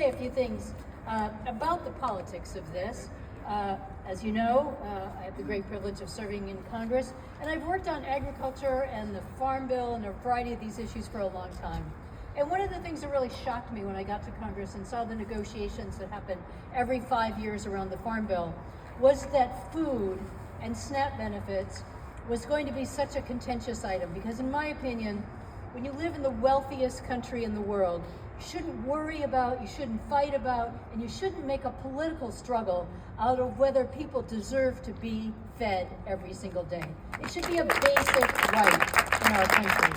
Say a few things about the politics of this. As you know, I have the great privilege of serving in Congress, and I've worked on agriculture and the Farm Bill and a variety of these issues for a long time. And one of the things that really shocked me when I got to Congress and saw the negotiations that happen every 5 years around the Farm Bill was that food and SNAP benefits was going to be such a contentious item, because in my opinion, when you live in the wealthiest country in the world, you shouldn't worry about, you shouldn't fight about, and you shouldn't make a political struggle out of whether people deserve to be fed every single day. It should be a basic right in our country.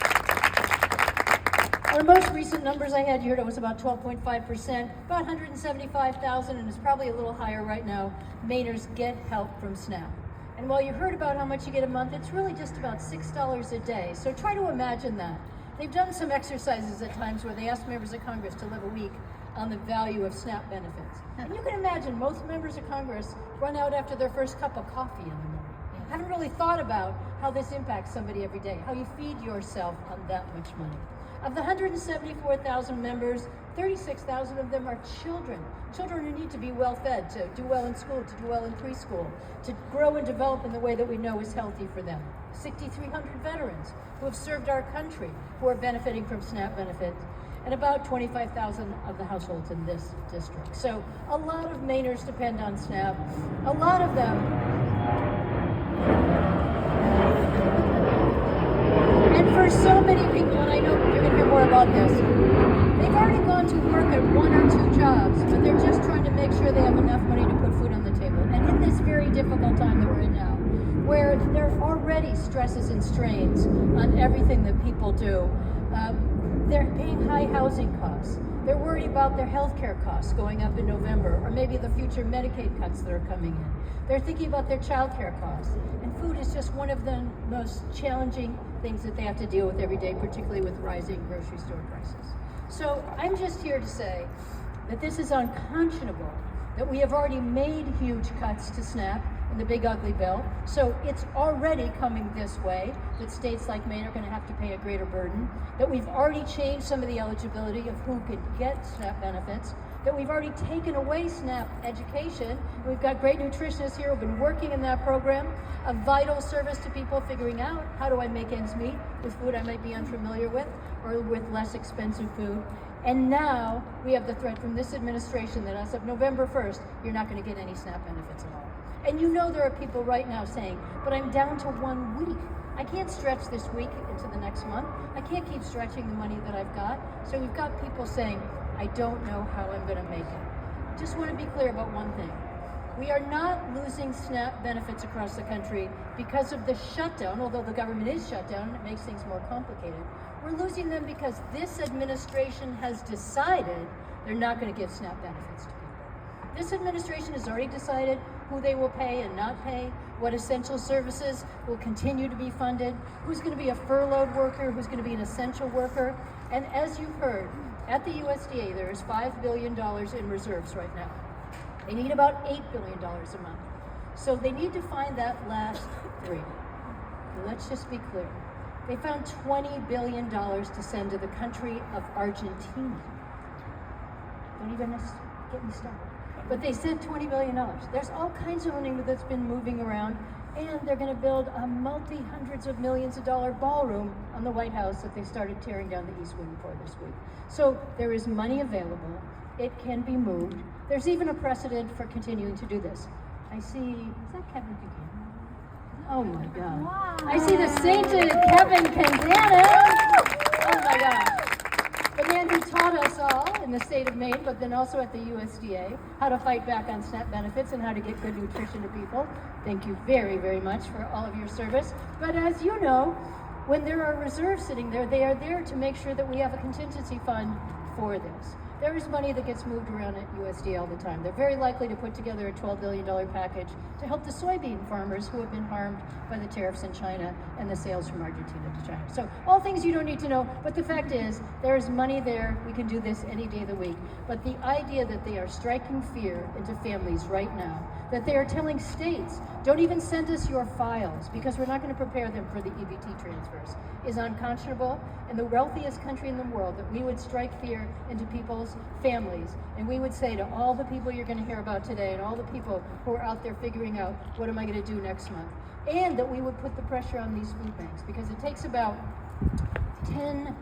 Our most recent numbers I had here was about 12.5%, about 175,000, and it's probably a little higher right now, Mainers get help from SNAP. And while you heard about how much you get a month, it's really just about $6 a day. So try to imagine that. They've done some exercises at times where they ask members of Congress to live a week on the value of SNAP benefits. And you can imagine most members of Congress run out after their first cup of coffee in the morning. Haven't really thought about how this impacts somebody every day, how you feed yourself on that much money. Of the 174,000 members, 36,000 of them are children. Children who need to be well fed, to do well in school, to do well in preschool, to grow and develop in the way that we know is healthy for them. 6,300 veterans who have served our country who are benefiting from SNAP benefits, and about 25,000 of the households in this district. So a lot of Mainers depend on SNAP. A lot of them and for so many people, and I know you're going to hear more about this, they've already gone to work at 1 or 2 jobs, but they're just trying to make sure they have enough money to put food on the table. And in this very difficult time that we're in now, where there are already stresses and strains on everything that people do, they're paying high housing costs. They're worried about their health care costs going up in November, or maybe the future Medicaid cuts that are coming in. They're thinking about their child care costs. And food is just one of the most challenging things that they have to deal with every day, particularly with rising grocery store prices. So I'm just here to say that this is unconscionable, that we have already made huge cuts to SNAP in the big ugly bill. So it's already coming this way, that states like Maine are going to have to pay a greater burden, that we've already changed some of the eligibility of who could get SNAP benefits, that we've already taken away SNAP education. We've got great nutritionists here who've been working in that program, a vital service to people figuring out how do I make ends meet with food I might be unfamiliar with or with less expensive food. And now we have the threat from this administration that as of November 1st, you're not going to get any SNAP benefits at all. And you know there are people right now saying, but I'm down to 1 week. I can't stretch this week into the next month. I can't keep stretching the money that I've got. So we've got people saying, I don't know how I'm going to make it. Just want to be clear about one thing. We are not losing SNAP benefits across the country because of the shutdown, although the government is shut down and it makes things more complicated. We're losing them because this administration has decided they're not going to give SNAP benefits to people. This administration has already decided who they will pay and not pay, what essential services will continue to be funded, who's going to be a furloughed worker, who's going to be an essential worker. And as you've heard, at the USDA, there is $5 billion in reserves right now. They need about $8 billion a month. So they need to find that last 3. Let's just be clear. They found $20 billion to send to the country of Argentina. Don't even get me started. But they sent $20 billion. There's all kinds of money that's been moving around, and they're going to build a multi-hundreds of millions of dollar ballroom on the White House that they started tearing down the East Wing for this week. So there is money available. It can be moved. There's even a precedent for continuing to do this. I see, is that Kevin Buchanan? Oh my God. Wow. I see the sainted Kevin Buchanan. Oh my God. The man who taught us all in the state of Maine, but then also at the USDA, how to fight back on SNAP benefits and how to get good nutrition to people. Thank you very, very much for all of your service. But as you know, when there are reserves sitting there, they are there to make sure that we have a contingency fund for this. There is money that gets moved around at USDA all the time. They're very likely to put together a $12 billion package to help the soybean farmers who have been harmed by the tariffs in China and the sales from Argentina to China. So all things you don't need to know, but the fact is, there is money there. We can do this any day of the week. But the idea that they are striking fear into families right now, that they are telling states, don't even send us your files because we're not going to prepare them for the EBT transfers, is unconscionable. In the wealthiest country in the world, that we would strike fear into people's jobs, families, and we would say to all the people you're going to hear about today and all the people who are out there figuring out what am I going to do next month, and that we would put the pressure on these food banks because it takes about 9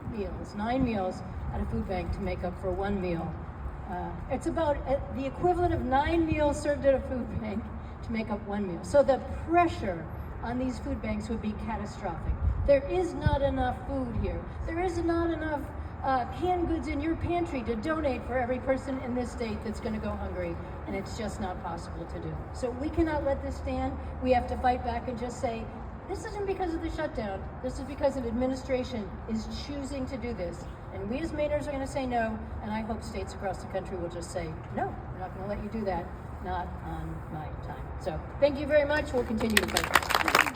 meals at a food bank to make up for one meal. It's about the equivalent of 9 meals served at a food bank to make up one meal. So the pressure on these food banks would be catastrophic. There is not enough food here. There is not enough canned goods in your pantry to donate for every person in this state that's going to go hungry, and it's just not possible to do. So we cannot let this stand. We have to fight back and just say, this isn't because of the shutdown. This is because an administration is choosing to do this. And we as Mainers are going to say no, and I hope states across the country will just say, no, we're not going to let you do that, not on my time. So thank you very much. We'll continue to fight.